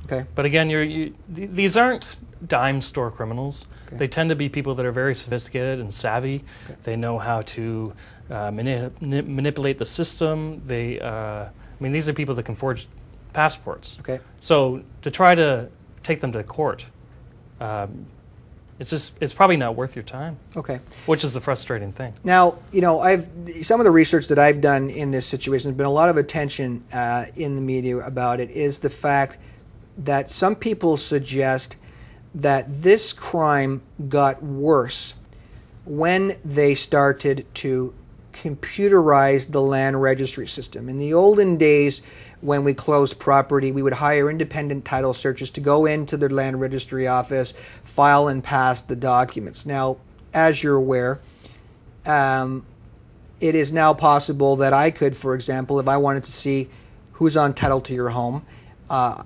Okay. But again, these aren't dime store criminals. Okay. They tend to be people that are very sophisticated and savvy. Okay. They know how to manipulate the system. They, I mean, these are people that can forge passports. Okay. So to try to take them to court, it's probably not worth your time. Okay. Which is the frustrating thing. Now, you know, some of the research that I've done in this situation, there's been a lot of attention in the media about it, is the fact that some people suggest that this crime got worse when they started to computerize the land registry system. In the olden days, when we closed property, we would hire independent title searchers to go into the land registry office, file and pass the documents. Now, as you're aware, it is now possible that I could, for example, if I wanted to see who's on title to your home,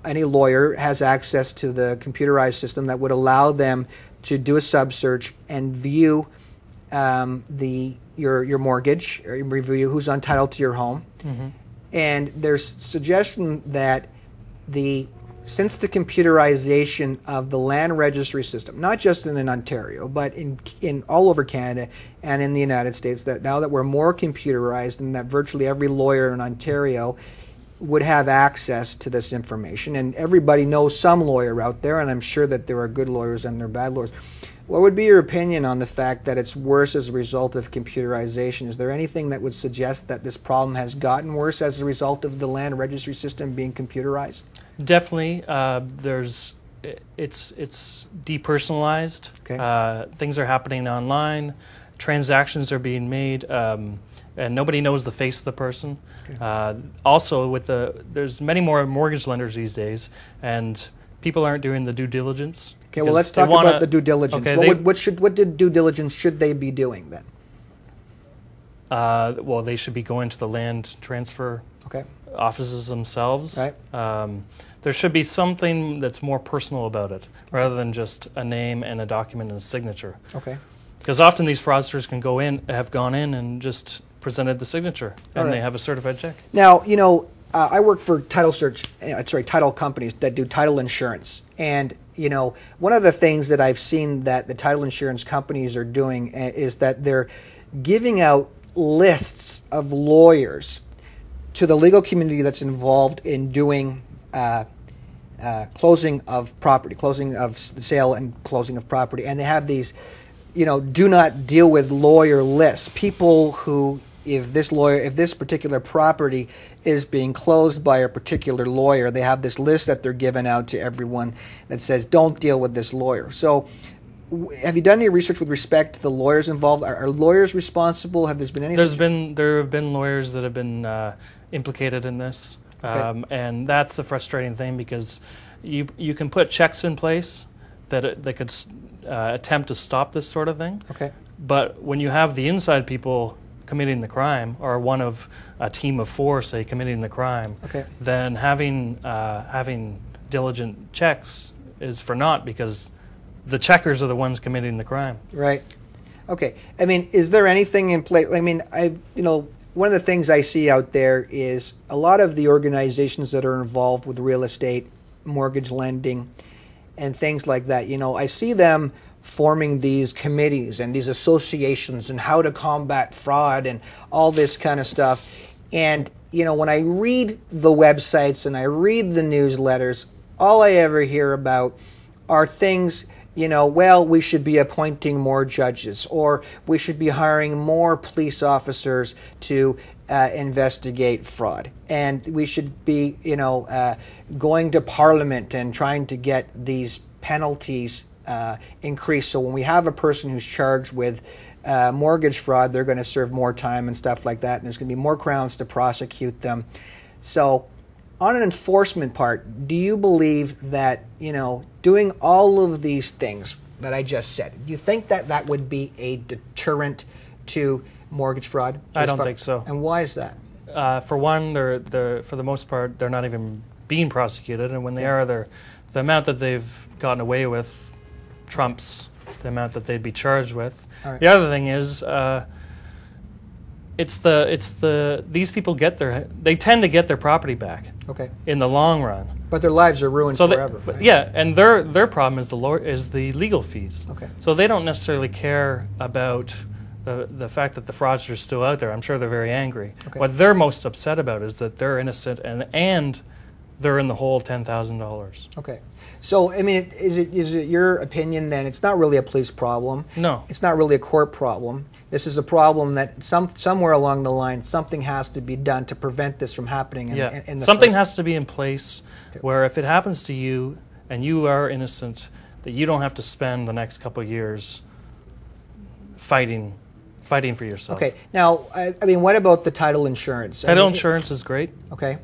any lawyer has access to the computerized system that would allow them to do a sub-search and view your mortgage, or review who's on title to your home. Mm-hmm. And there's suggestion that since the computerization of the land registry system, not just in Ontario, but in all over Canada and in the United States, that now that we're more computerized and that virtually every lawyer in Ontario would have access to this information, and everybody knows some lawyer out there, and I'm sure that there are good lawyers and there are bad lawyers. What would be your opinion on the fact that it's worse as a result of computerization? Is there anything that would suggest that this problem has gotten worse as a result of the land registry system being computerized? Definitely. It's depersonalized. Okay. Things are happening online. Transactions are being made, and nobody knows the face of the person. Okay. Also, there's many more mortgage lenders these days, and people aren't doing the due diligence. Okay, well, let's talk about the due diligence. Okay, what due diligence should they be doing then? Well, they should be going to the land transfer offices themselves. Right. There should be something that's more personal about it, rather than just a name and a document and a signature. Okay. Because often these fraudsters have gone in and just presented the signature, and they have a certified check. Now, you know, I work for title companies that do title insurance. And, you know, one of the things that I've seen that the title insurance companies are doing is that they're giving out lists of lawyers to the legal community that's involved in doing closing of property, closing of sale and closing of property. And they have these, you know, do not deal with lawyer lists. People who, if this particular property is being closed by a particular lawyer, they have this list that they're giving out to everyone that says, don't deal with this lawyer. So have you done any research with respect to the lawyers involved? Are lawyers responsible? There have been lawyers that have been implicated in this. Okay. And that's the frustrating thing, because you can put checks in place that could attempt to stop this sort of thing. Okay. But when you have the inside people committing the crime, or one of a team of 4, say, committing the crime, then having diligent checks is for naught, because the checkers are the ones committing the crime. Right. Okay. I mean, is there anything in place? I mean, one of the things I see out there is a lot of the organizations that are involved with real estate, mortgage lending, and things like that. You know, I see them forming these committees and these associations and how to combat fraud and all this kind of stuff. And, you know, when I read the websites and I read the newsletters, all I ever hear about are things, you know, well, we should be appointing more judges, or we should be hiring more police officers to investigate fraud. And we should be, you know, going to Parliament and trying to get these penalties increased. So when we have a person who's charged with mortgage fraud, they're going to serve more time and stuff like that, and there's going to be more grounds to prosecute them. So on an enforcement part, do you believe that, you know, doing all of these things that I just said, do you think that that would be a deterrent to mortgage fraud? I don't think so. And why is that? For one, for the most part, they're not even being prosecuted, and when they are, the amount that they've gotten away with trumps the amount that they'd be charged with. Right. The other thing is, these people they tend to get their property back. in the long run. But their lives are ruined forever. Right? Yeah, and their problem is the legal fees. So they don't necessarily care about the fact that the fraudster is still out there. I'm sure they're very angry. What they're most upset about is that they're innocent and they're in the hole $10,000. Okay. So, I mean, is it your opinion then it's not really a police problem? No. It's not really a court problem. This is a problem that somewhere along the line something has to be done to prevent this from happening. Something has to be in place where if it happens to you and you are innocent, that you don't have to spend the next couple of years fighting for yourself. Okay. Now, I mean, what about the title insurance? Title insurance is great. Okay.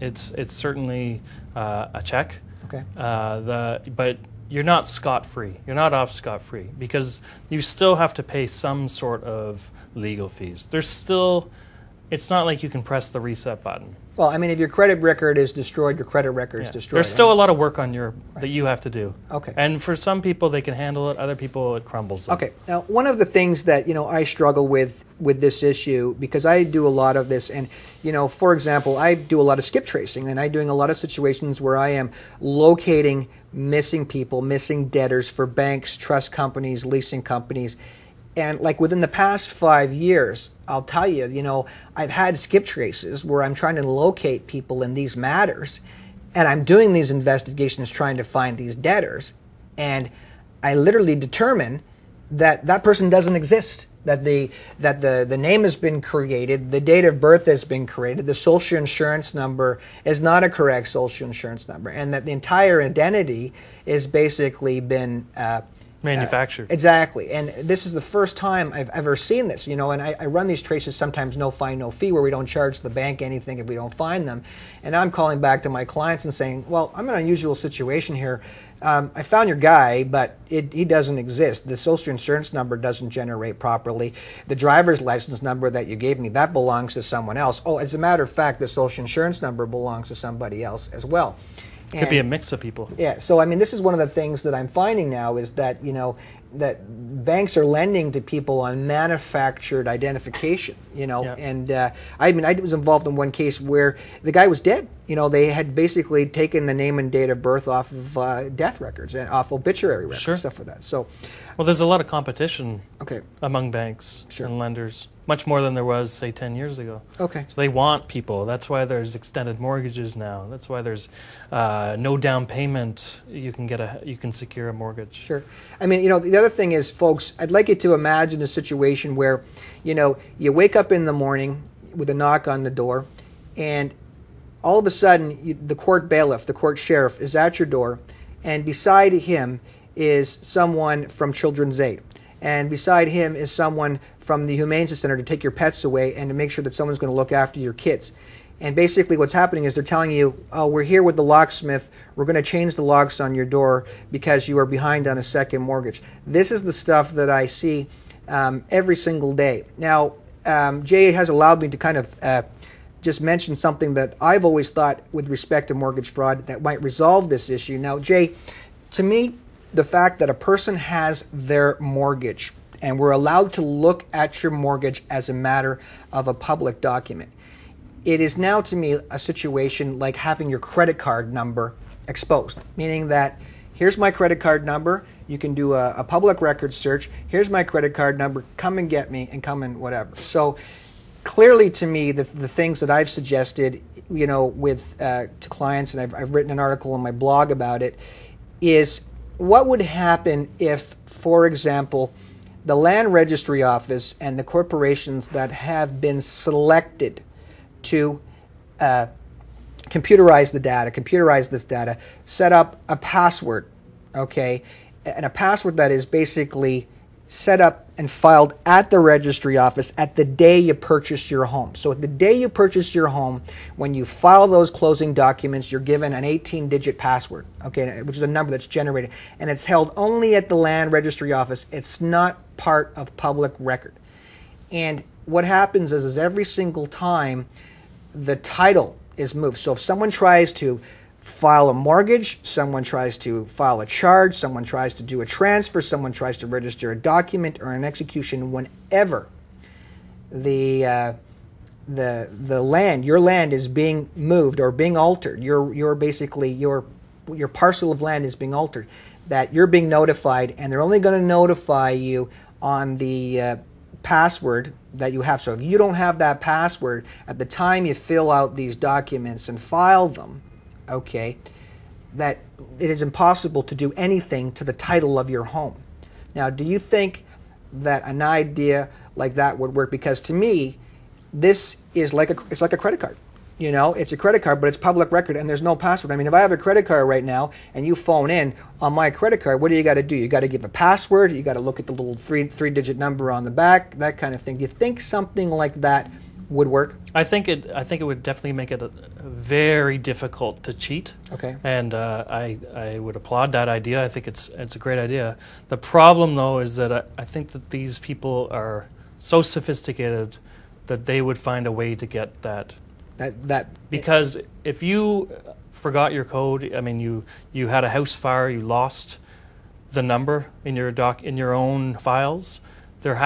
It's certainly a check. Okay. But you're not scot-free. You're not off scot-free because you still have to pay some sort of legal fees. It's not like you can press the reset button. Well, I mean, if your credit record is destroyed, your credit record is destroyed. There's still a lot of work on that you have to do. Okay. And for some people, they can handle it. Other people, it crumbles them. Okay. Now, one of the things that, I struggle with this issue, because I do a lot of this, and, for example, I do a lot of skip tracing, and I'm doing a lot of situations where I am locating missing people, missing debtors for banks, trust companies, leasing companies. And like within the past 5 years, I'll tell you, I've had skip traces where I'm trying to locate people in these matters, and I'm doing these investigations trying to find these debtors, and I literally determine that that person doesn't exist, that the name has been created, the date of birth has been created, the social insurance number is not a correct social insurance number, and that the entire identity is basically been manufactured. Exactly. And this is the first time I've ever seen this, and I run these traces sometimes no fine, no fee, where we don't charge the bank anything if we don't find them. And I'm calling back to my clients and saying, well, I'm in an unusual situation here. I found your guy, but he doesn't exist. The social insurance number doesn't generate properly. The driver's license number that you gave me, that belongs to someone else. Oh, as a matter of fact, the social insurance number belongs to somebody else as well. It could be a mix of people. Yeah, so I mean, this is one of the things that I'm finding now is that, that banks are lending to people on manufactured identification, and I was involved in one case where the guy was dead. They had basically taken the name and date of birth off of death records and off obituary records, stuff like that. So, well, there's a lot of competition among banks and lenders, much more than there was, say, 10 years ago. Okay. So they want people. That's why there's extended mortgages now. That's why there's no down payment. You can secure a mortgage. Sure. I mean, the other thing is, folks, I'd like you to imagine a situation where, you wake up in the morning with a knock on the door, and all of a sudden, the court bailiff, the court sheriff, is at your door, and beside him is someone from Children's Aid. And beside him is someone from the Humane Center to take your pets away and to make sure that someone's going to look after your kids. And basically what's happening is they're telling you, oh, we're here with the locksmith. We're going to change the locks on your door because you are behind on a second mortgage. This is the stuff that I see every single day. Now, Jay has allowed me to kind of just mention something that I've always thought with respect to mortgage fraud that might resolve this issue. Now, Jay, to me, the fact that a person has their mortgage and we're allowed to look at your mortgage as a matter of a public document, it is now to me a situation like having your credit card number exposed, meaning that here's my credit card number, you can do a public record search, here's my credit card number, come and get me and come and whatever. So clearly to me, the things that I've suggested, with to clients, and I've written an article on my blog about it, is what would happen if, for example, the Land Registry Office and the corporations that have been selected to computerize this data, set up a password, okay, and a password that is basically set up and filed at the registry office at the day you purchase your home. So at the day you purchase your home, when you file those closing documents, you're given an 18-digit password, okay, which is a number that's generated, and it's held only at the Land Registry Office. It's not part of public record. And what happens is every single time the title is moved. So if someone tries to file a mortgage, someone tries to file a charge, someone tries to do a transfer, someone tries to register a document or an execution, whenever the the land, your land is being moved or being altered. You're basically your parcel of land is being altered. That you're being notified, and they're only going to notify you on the password that you have. So if you don't have that password at the time you fill out these documents and file them, okay, that it is impossible to do anything to the title of your home. Now, do you think that an idea like that would work? Because to me, this is it's like a credit card. You know, it's a credit card, but it's public record, and there's no password. I mean, if I have a credit card right now, and you phone in on my credit card, what do you got to do? You got to give a password. You got to look at the little three-digit number on the back, that kind of thing. Do you think something like that would work? I think it would definitely make it very difficult to cheat. Okay. And I would applaud that idea. I think it's a great idea. The problem, though, is that I think that these people are so sophisticated that they would find a way to get that. Because if you forgot your code, I mean, you had a house fire, you lost the number in your own files. There would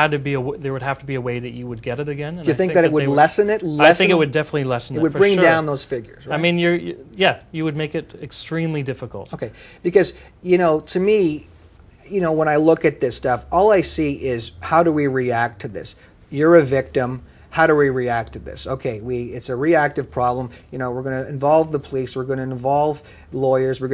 have to be a way that you would get it again. And do you think that it would lessen it? I think it would definitely lessen it. It would bring down those figures, right? I mean, you would make it extremely difficult. Okay, because to me, when I look at this stuff, all I see is how do we react to this? You're a victim. How do we react to this? Okay, it's a reactive problem. We're going to involve the police. We're going to involve lawyers. We're